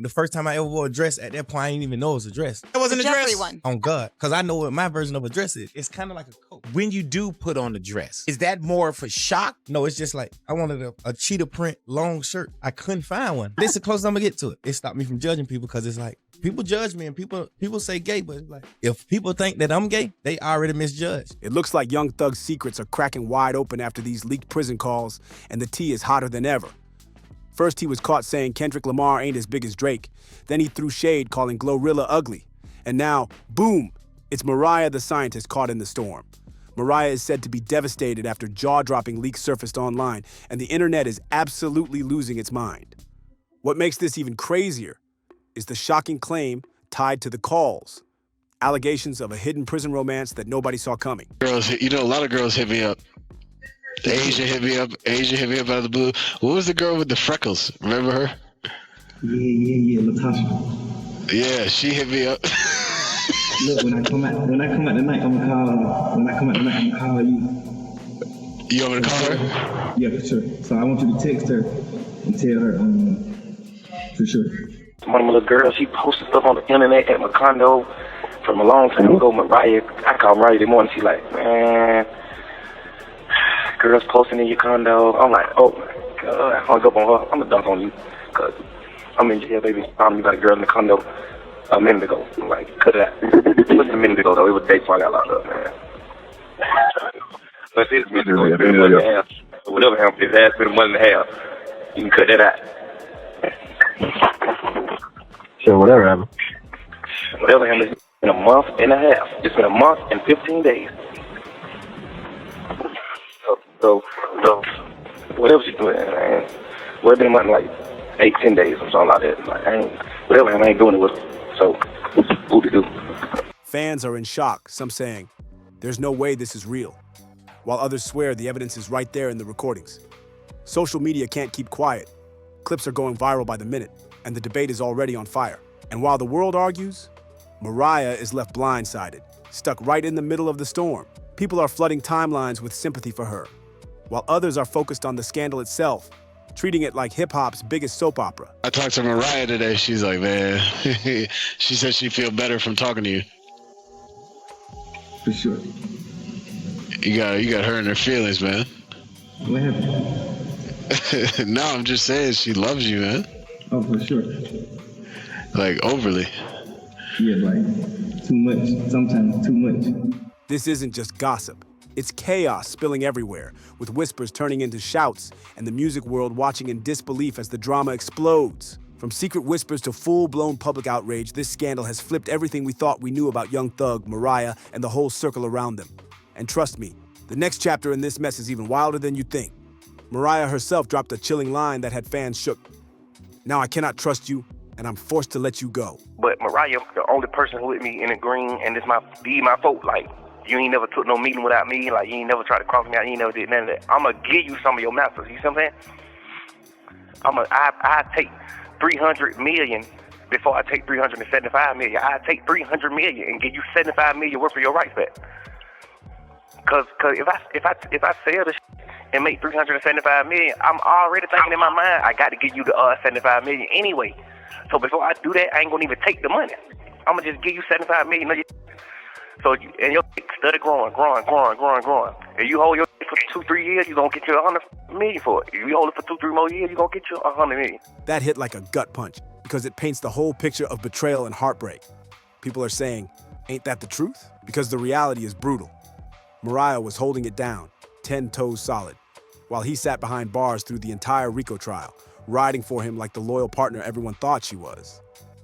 The first time I ever wore a dress, at that point, I didn't even know it was a dress. It wasn't a dress. One. On God. Because I know what my version of a dress is. It's kind of like a coat. When you do put on the dress, is that more for shock? No, it's just like, I wanted a cheetah print long shirt. I couldn't find one. This is the closest I'm going to get to it. It stopped me from judging people because it's like, people judge me and people say gay, but it's like, if people think that I'm gay, they already misjudged. It looks like Young Thug's secrets are cracking wide open after these leaked prison calls, and the tea is hotter than ever. First, he was caught saying Kendrick Lamar ain't as big as Drake. Then he threw shade calling Glorilla ugly. And now, boom, it's Mariah the Scientist caught in the storm. Mariah is said to be devastated after jaw-dropping leaks surfaced online, and the internet is absolutely losing its mind. What makes this even crazier is the shocking claim tied to the calls. Allegations of a hidden prison romance that nobody saw coming. Girls, a lot of girls hit me up. Asia hit me up out of the blue. What was the girl with the freckles? Remember her? Yeah, Latasha. Yeah, she hit me up. Look, when I come out tonight, I'm gonna call you. You want me to call her? Yeah, for sure. So I want you to text her and tell her, for sure. One of the girls, she posted stuff on the internet at my condo from a long time ago. Mariah, I called Mariah this morning. She's like, man, girls posting in your condo. I'm like, oh my God, I hung up on her. I'm gonna dunk on you, cause I'm in jail, baby. You got a girl in the condo a minute ago. I'm like, cut it out. It wasn't a minute ago though. It was days before I got locked up, man. Let's say it's a minute ago. It's been a month and a half. Whatever happened, his ass been a month and a half. You can cut that out. Sure, whatever happened. Whatever happened, it's been a month and a half. It's been a month and 15 days. So whatever she's doing, man. Well, it's been like 8-10 days or something like that. Like, whatever, I ain't doing it with her. So, who to do? Fans are in shock, some saying, there's no way this is real, while others swear the evidence is right there in the recordings. Social media can't keep quiet. Clips are going viral by the minute, and the debate is already on fire. And while the world argues, Mariah is left blindsided, stuck right in the middle of the storm. People are flooding timelines with sympathy for her, while others are focused on the scandal itself, treating it like hip-hop's biggest soap opera. I talked to Mariah today. She's like, man, she said she feel better from talking to you. For sure. You got her in her feelings, man. What happened? No, I'm just saying she loves you, man. Oh, for sure. Like, overly. Yeah, like, too much. Sometimes too much. This isn't just gossip. It's chaos spilling everywhere, with whispers turning into shouts and the music world watching in disbelief as the drama explodes. From secret whispers to full-blown public outrage, this scandal has flipped everything we thought we knew about Young Thug, Mariah, and the whole circle around them. And trust me, the next chapter in this mess is even wilder than you think. Mariah herself dropped a chilling line that had fans shook. Now I cannot trust you, and I'm forced to let you go. But Mariah, the only person who with me in the green, and it's my fault. Like, you ain't never took no meeting without me. Like, you ain't never tried to cross me out. You ain't never did none of that. I'm going to give you some of your masters. You see what I'm saying? I take 300 million before I take 375 million. I take 300 million and give you 75 million worth of your rights back. Cause if I sell the shit and make 375 million, I'm already thinking in my mind, I got to give you the 75 million anyway. So before I do that, I ain't gonna even take the money. I'm gonna just give you 75 million of your. So and your study growing. If you hold your for 2-3 years, you gonna get you 100 million for it. If you hold it for 2-3 more years, you gonna get you 100 million. That hit like a gut punch because it paints the whole picture of betrayal and heartbreak. People are saying, ain't that the truth? Because the reality is brutal. Mariah was holding it down, 10 toes solid, while he sat behind bars through the entire RICO trial, riding for him like the loyal partner everyone thought she was.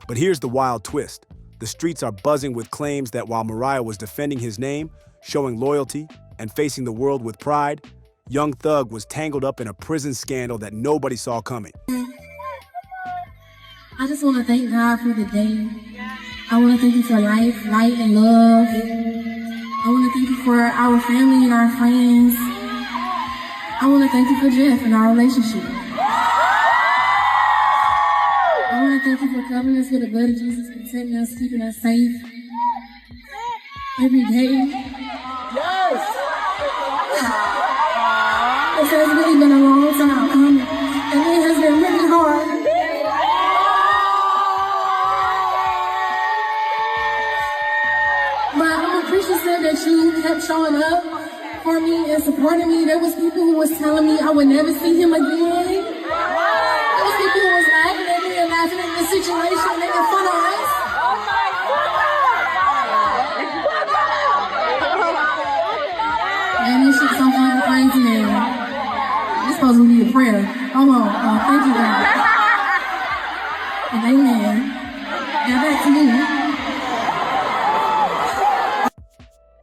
But here's the wild twist. The streets are buzzing with claims that while Mariah was defending his name, showing loyalty, and facing the world with pride, Young Thug was tangled up in a prison scandal that nobody saw coming. I just want to thank God for the day. I want to thank you for life, light, and love. I want to thank you for our family and our friends. I want to thank you for Jeff and our relationship. I want to thank you for covering us with the blood of Jesus, protecting us, keeping us safe every day. Yes! It has really been a long time coming, and it has been really hard. kept showing up for me and supporting me. There was people who was telling me I would never see him again. There was people who was laughing at me and laughing at the situation, making fun of us. Man, this shit's so fucking crazy, man. This supposed to be a prayer. Hold on. Thank you, God. And amen. Now back to me.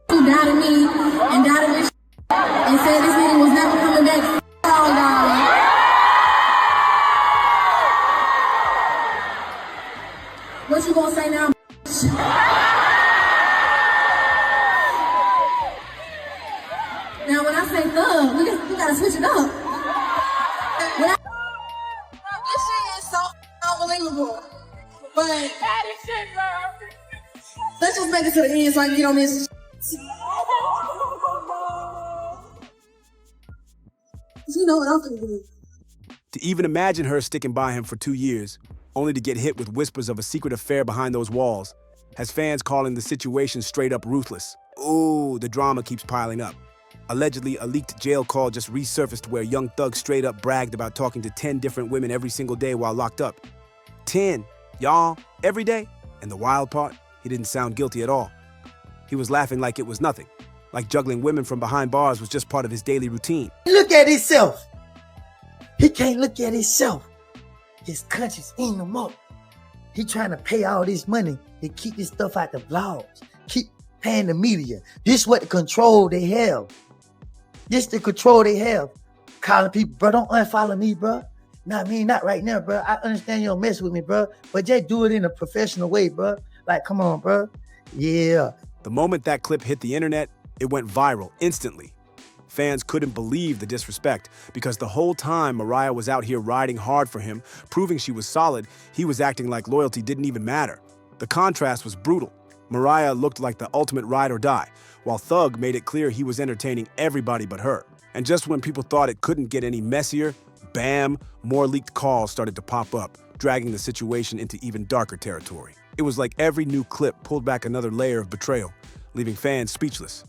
Who doubted me and doubted this and said this nigga was never coming back. All y'all. What you gonna say now? Now when I say thug, we gotta switch it up. This shit is so unbelievable. But let's just make it to the end so I can get on this. You know what I'm gonna do. To even imagine her sticking by him for 2 years, only to get hit with whispers of a secret affair behind those walls, has fans calling the situation straight up ruthless. Ooh, the drama keeps piling up. Allegedly, a leaked jail call just resurfaced where young Thug straight up bragged about talking to 10 different women every single day while locked up. 10, y'all, every day? And the wild part, he didn't sound guilty at all. He was laughing like it was nothing, like juggling women from behind bars was just part of his daily routine. Look at himself. He can't look at himself. His conscience in him up. He trying to pay all this money to keep this stuff out the vlogs, keep paying the media. This what the control they have. This the control they have. Calling people, bro, don't unfollow me, bro. Not me, not right now, bro. I understand you don't mess with me, bro, but just do it in a professional way, bro. Like, come on, bro. Yeah. The moment that clip hit the internet, it went viral instantly. Fans couldn't believe the disrespect because the whole time Mariah was out here riding hard for him, proving she was solid, he was acting like loyalty didn't even matter. The contrast was brutal. Mariah looked like the ultimate ride or die, while Thug made it clear he was entertaining everybody but her. And just when people thought it couldn't get any messier, bam, more leaked calls started to pop up, dragging the situation into even darker territory. It was like every new clip pulled back another layer of betrayal, leaving fans speechless,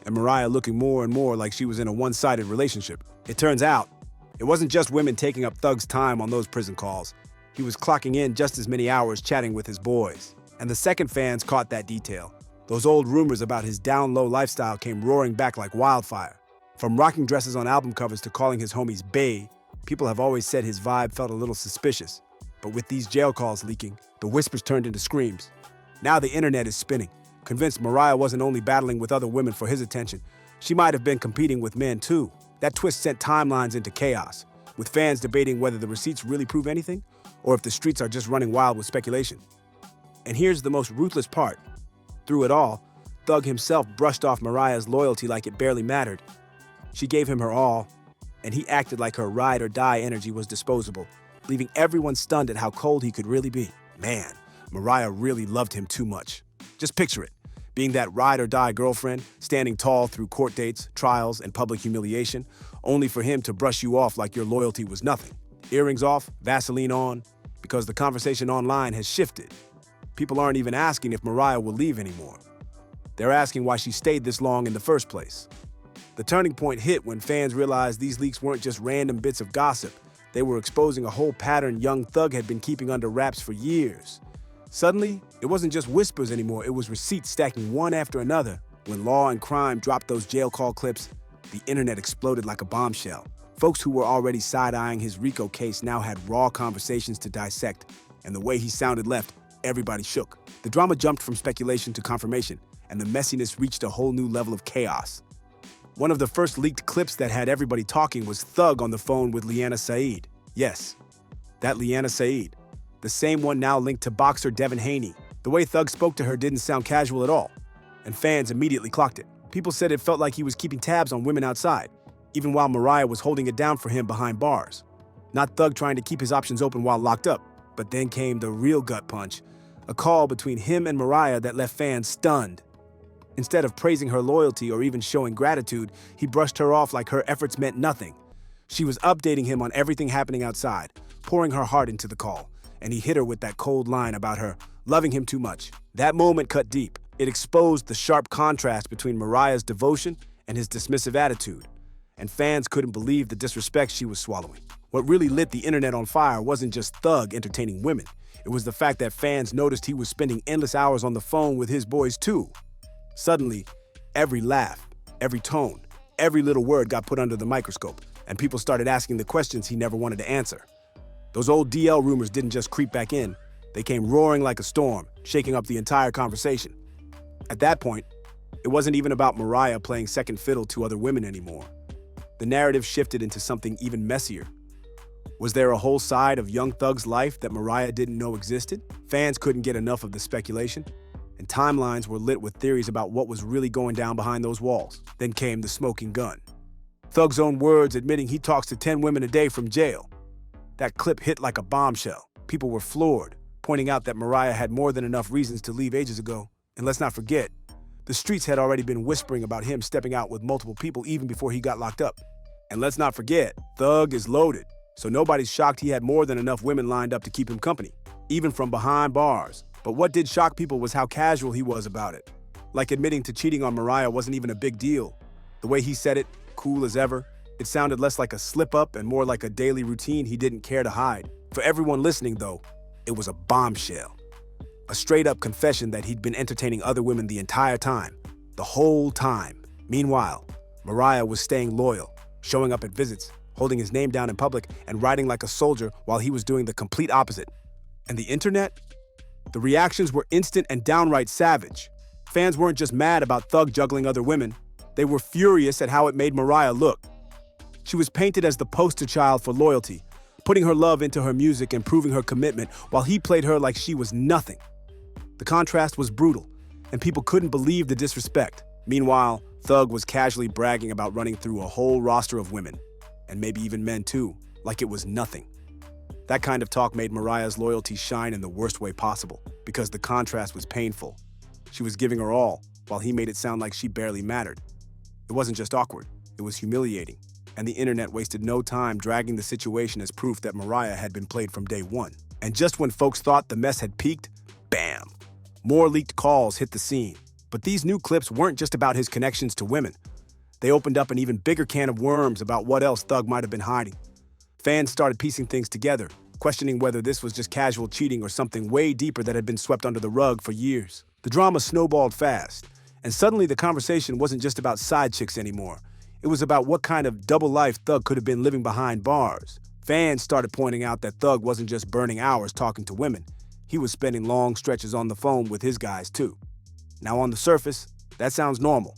and Mariah looking more and more like she was in a one-sided relationship. It turns out, it wasn't just women taking up Thug's time on those prison calls. He was clocking in just as many hours chatting with his boys. And the second fans caught that detail. Those old rumors about his down-low lifestyle came roaring back like wildfire. From rocking dresses on album covers to calling his homies bae, people have always said his vibe felt a little suspicious. But with these jail calls leaking, the whispers turned into screams. Now the internet is spinning, convinced Mariah wasn't only battling with other women for his attention, she might have been competing with men too. That twist sent timelines into chaos, with fans debating whether the receipts really prove anything, or if the streets are just running wild with speculation. And here's the most ruthless part. Through it all, Thug himself brushed off Mariah's loyalty like it barely mattered. She gave him her all, and he acted like her ride or die energy was disposable, leaving everyone stunned at how cold he could really be. Man, Mariah really loved him too much. Just picture it, being that ride or die girlfriend, standing tall through court dates, trials, and public humiliation, only for him to brush you off like your loyalty was nothing. Earrings off, Vaseline on, because the conversation online has shifted. People aren't even asking if Mariah will leave anymore. They're asking why she stayed this long in the first place. The turning point hit when fans realized these leaks weren't just random bits of gossip. They were exposing a whole pattern young Thug had been keeping under wraps for years. Suddenly, it wasn't just whispers anymore, it was receipts stacking one after another. When Law and Crime dropped those jail call clips, the internet exploded like a bombshell. Folks who were already side-eyeing his RICO case now had raw conversations to dissect, and the way he sounded left everybody shook. The drama jumped from speculation to confirmation, and the messiness reached a whole new level of chaos. One of the first leaked clips that had everybody talking was Thug on the phone with Leanna Said. Yes, that Leanna Said. The same one now linked to boxer Devin Haney. The way Thug spoke to her didn't sound casual at all, and fans immediately clocked it. People said it felt like he was keeping tabs on women outside, even while Mariah was holding it down for him behind bars. Not Thug trying to keep his options open while locked up, but then came the real gut punch, a call between him and Mariah that left fans stunned. Instead of praising her loyalty or even showing gratitude, he brushed her off like her efforts meant nothing. She was updating him on everything happening outside, pouring her heart into the call, and he hit her with that cold line about her loving him too much. That moment cut deep. It exposed the sharp contrast between Mariah's devotion and his dismissive attitude, and fans couldn't believe the disrespect she was swallowing. What really lit the internet on fire wasn't just Thug entertaining women. It was the fact that fans noticed he was spending endless hours on the phone with his boys too. Suddenly, every laugh, every tone, every little word got put under the microscope, and people started asking the questions he never wanted to answer. Those old DL rumors didn't just creep back in, they came roaring like a storm, shaking up the entire conversation. At that point, it wasn't even about Mariah playing second fiddle to other women anymore. The narrative shifted into something even messier. Was there a whole side of young Thug's life that Mariah didn't know existed? Fans couldn't get enough of the speculation, and timelines were lit with theories about what was really going down behind those walls. Then came the smoking gun. Thug's own words admitting he talks to 10 women a day from jail. That clip hit like a bombshell. People were floored, pointing out that Mariah had more than enough reasons to leave ages ago. And let's not forget, the streets had already been whispering about him stepping out with multiple people even before he got locked up. And let's not forget, Thug is loaded, so nobody's shocked he had more than enough women lined up to keep him company, even from behind bars. But what did shock people was how casual he was about it. Like admitting to cheating on Mariah wasn't even a big deal. The way he said it, cool as ever, it sounded less like a slip-up and more like a daily routine he didn't care to hide. For everyone listening, though, it was a bombshell. A straight-up confession that he'd been entertaining other women the entire time. The whole time. Meanwhile, Mariah was staying loyal, showing up at visits, holding his name down in public, and riding like a soldier while he was doing the complete opposite. And the internet? The reactions were instant and downright savage. Fans weren't just mad about Thug juggling other women, they were furious at how it made Mariah look. She was painted as the poster child for loyalty, putting her love into her music and proving her commitment, while he played her like she was nothing. The contrast was brutal, and people couldn't believe the disrespect. Meanwhile, Thug was casually bragging about running through a whole roster of women, and maybe even men too, like it was nothing. That kind of talk made Mariah's loyalty shine in the worst way possible, because the contrast was painful. She was giving her all, while he made it sound like she barely mattered. It wasn't just awkward, it was humiliating, and the internet wasted no time dragging the situation as proof that Mariah had been played from day one. And just when folks thought the mess had peaked, bam! More leaked calls hit the scene. But these new clips weren't just about his connections to women. They opened up an even bigger can of worms about what else Thug might have been hiding. Fans started piecing things together, questioning whether this was just casual cheating or something way deeper that had been swept under the rug for years. The drama snowballed fast, and suddenly the conversation wasn't just about side chicks anymore. It was about what kind of double life Thug could have been living behind bars. Fans started pointing out that Thug wasn't just burning hours talking to women. He was spending long stretches on the phone with his guys too. Now on the surface, that sounds normal.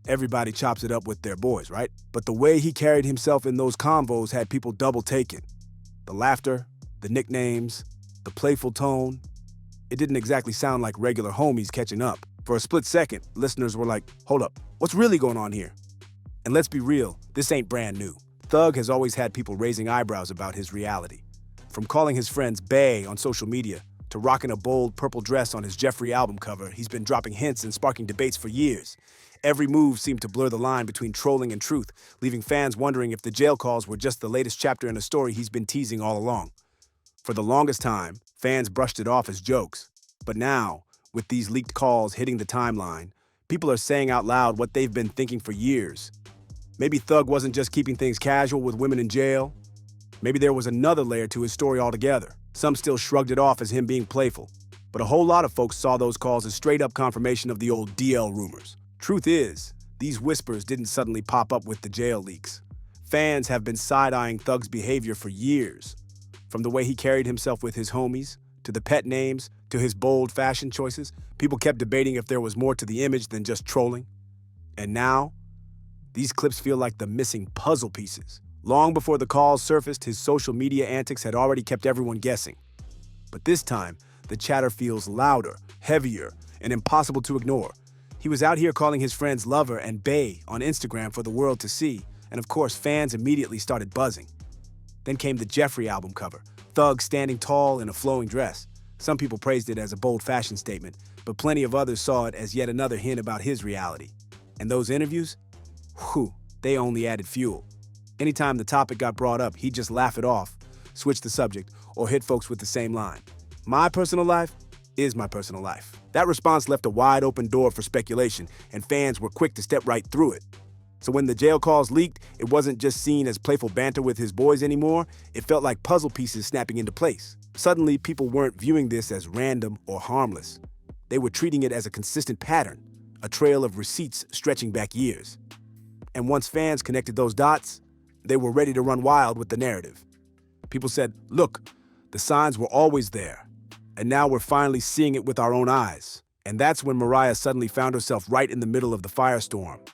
Everybody chops it up with their boys, right? But the way he carried himself in those convos had people double taken. The laughter, the nicknames, the playful tone. It didn't exactly sound like regular homies catching up. For a split second, listeners were like, hold up, what's really going on here? And let's be real, this ain't brand new. Thug has always had people raising eyebrows about his reality. From calling his friends bae on social media, to rocking a bold purple dress on his Jeffrey album cover, he's been dropping hints and sparking debates for years. Every move seemed to blur the line between trolling and truth, leaving fans wondering if the jail calls were just the latest chapter in a story he's been teasing all along. For the longest time, fans brushed it off as jokes. But now, with these leaked calls hitting the timeline, people are saying out loud what they've been thinking for years. Maybe Thug wasn't just keeping things casual with women in jail. Maybe there was another layer to his story altogether. Some still shrugged it off as him being playful, but a whole lot of folks saw those calls as straight-up confirmation of the old DL rumors. Truth is, these whispers didn't suddenly pop up with the jail leaks. Fans have been side-eyeing Thug's behavior for years. From the way he carried himself with his homies, to the pet names, to his bold fashion choices, people kept debating if there was more to the image than just trolling. And now, these clips feel like the missing puzzle pieces. Long before the calls surfaced, his social media antics had already kept everyone guessing. But this time, the chatter feels louder, heavier, and impossible to ignore. He was out here calling his friends lover and bae on Instagram for the world to see, and of course, fans immediately started buzzing. Then came the Jeffrey album cover, Thug standing tall in a flowing dress. Some people praised it as a bold fashion statement, but plenty of others saw it as yet another hint about his reality. And those interviews? Whew, they only added fuel. Anytime the topic got brought up, he'd just laugh it off, switch the subject, or hit folks with the same line. My personal life? is my personal life. That response left a wide open door for speculation, and fans were quick to step right through it. So when the jail calls leaked, it wasn't just seen as playful banter with his boys anymore, it felt like puzzle pieces snapping into place. Suddenly, people weren't viewing this as random or harmless. They were treating it as a consistent pattern, a trail of receipts stretching back years. And once fans connected those dots, they were ready to run wild with the narrative. People said, look, the signs were always there, and now we're finally seeing it with our own eyes. And that's when Mariah suddenly found herself right in the middle of the firestorm,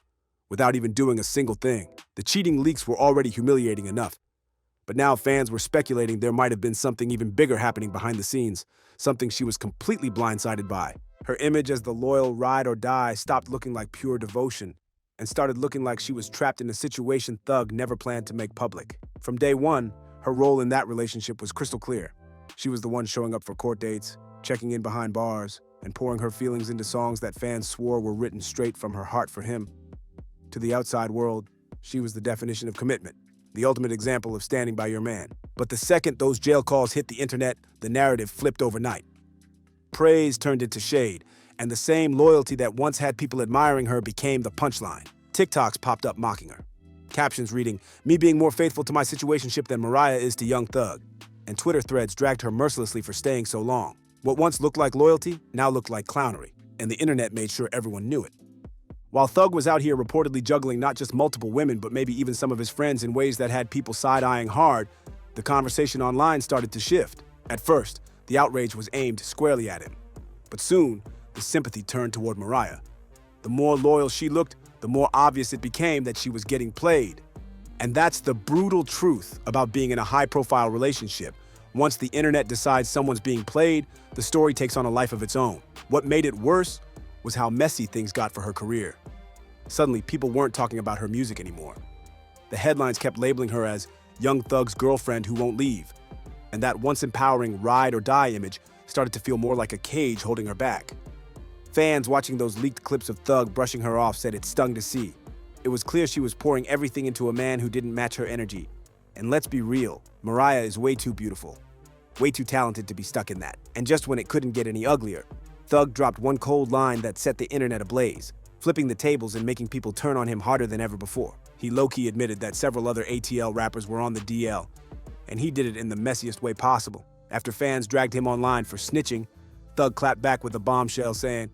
without even doing a single thing. The cheating leaks were already humiliating enough, but now fans were speculating there might have been something even bigger happening behind the scenes, something she was completely blindsided by. Her image as the loyal ride or die stopped looking like pure devotion and started looking like she was trapped in a situation Thug never planned to make public. From day one, her role in that relationship was crystal clear. She was the one showing up for court dates, checking in behind bars, and pouring her feelings into songs that fans swore were written straight from her heart for him. To the outside world, she was the definition of commitment, the ultimate example of standing by your man. But the second those jail calls hit the internet, the narrative flipped overnight. Praise turned into shade, and the same loyalty that once had people admiring her became the punchline. TikToks popped up mocking her. Captions reading, "Me being more faithful to my situationship than Mariah is to Young Thug." And Twitter threads dragged her mercilessly for staying so long. What once looked like loyalty now looked like clownery, and the internet made sure everyone knew it. While Thug was out here reportedly juggling not just multiple women, but maybe even some of his friends in ways that had people side-eyeing hard, the conversation online started to shift. At first, the outrage was aimed squarely at him. But soon, the sympathy turned toward Mariah. The more loyal she looked, the more obvious it became that she was getting played. And that's the brutal truth about being in a high-profile relationship. Once the internet decides someone's being played, the story takes on a life of its own. What made it worse was how messy things got for her career. Suddenly, people weren't talking about her music anymore. The headlines kept labeling her as Young Thug's girlfriend who won't leave, and that once empowering ride or die image started to feel more like a cage holding her back. Fans watching those leaked clips of Thug brushing her off said it stung to see. It was clear she was pouring everything into a man who didn't match her energy. And let's be real, Mariah is way too beautiful, way too talented to be stuck in that. And just when it couldn't get any uglier, Thug dropped one cold line that set the internet ablaze, flipping the tables and making people turn on him harder than ever before. He low-key admitted that several other ATL rappers were on the DL, and he did it in the messiest way possible. After fans dragged him online for snitching, Thug clapped back with a bombshell saying,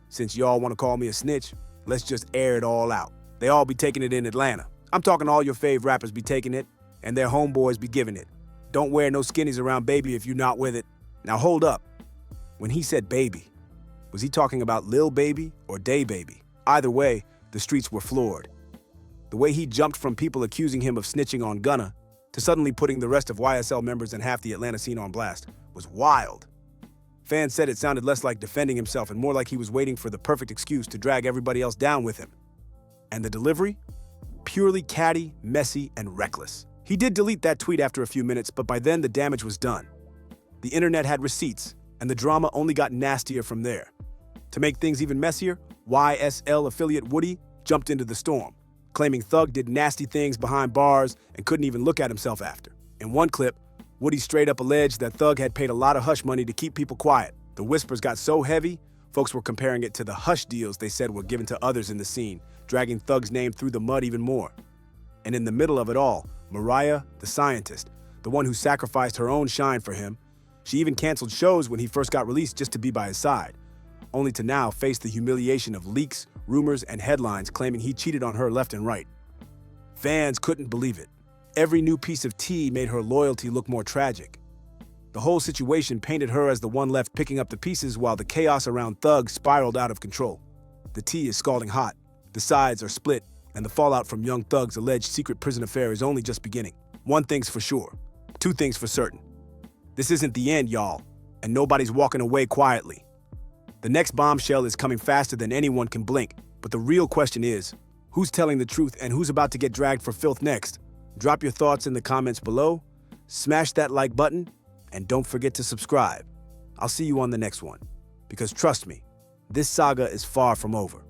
"Since y'all want to call me a snitch, let's just air it all out. They all be taking it in Atlanta. I'm talking all your fave rappers be taking it, and their homeboys be giving it. Don't wear no skinnies around baby if you're not with it." Now hold up. When he said baby, was he talking about Lil Baby or Day Baby? Either way, the streets were floored. The way he jumped from people accusing him of snitching on Gunna to suddenly putting the rest of YSL members and half the Atlanta scene on blast was wild. Fans said it sounded less like defending himself and more like he was waiting for the perfect excuse to drag everybody else down with him. And the delivery? Purely catty, messy, and reckless. He did delete that tweet after a few minutes, but by then the damage was done. The internet had receipts, and the drama only got nastier from there. To make things even messier, YSL affiliate Woody jumped into the storm, claiming Thug did nasty things behind bars and couldn't even look at himself after. In one clip, Woody straight up alleged that Thug had paid a lot of hush money to keep people quiet. The whispers got so heavy, folks were comparing it to the hush deals they said were given to others in the scene, dragging Thug's name through the mud even more. And in the middle of it all, Mariah The Scientist, the one who sacrificed her own shine for him, she even canceled shows when he first got released just to be by his side, only to now face the humiliation of leaks, rumors, and headlines claiming he cheated on her left and right. Fans couldn't believe it. Every new piece of tea made her loyalty look more tragic. The whole situation painted her as the one left picking up the pieces while the chaos around Thug spiraled out of control. The tea is scalding hot, the sides are split, and the fallout from Young Thug's alleged secret prison affair is only just beginning. One thing's for sure, two things for certain. This isn't the end, y'all, and nobody's walking away quietly. The next bombshell is coming faster than anyone can blink, but the real question is, who's telling the truth and who's about to get dragged for filth next? Drop your thoughts in the comments below, smash that like button, and don't forget to subscribe. I'll see you on the next one, because trust me, this saga is far from over.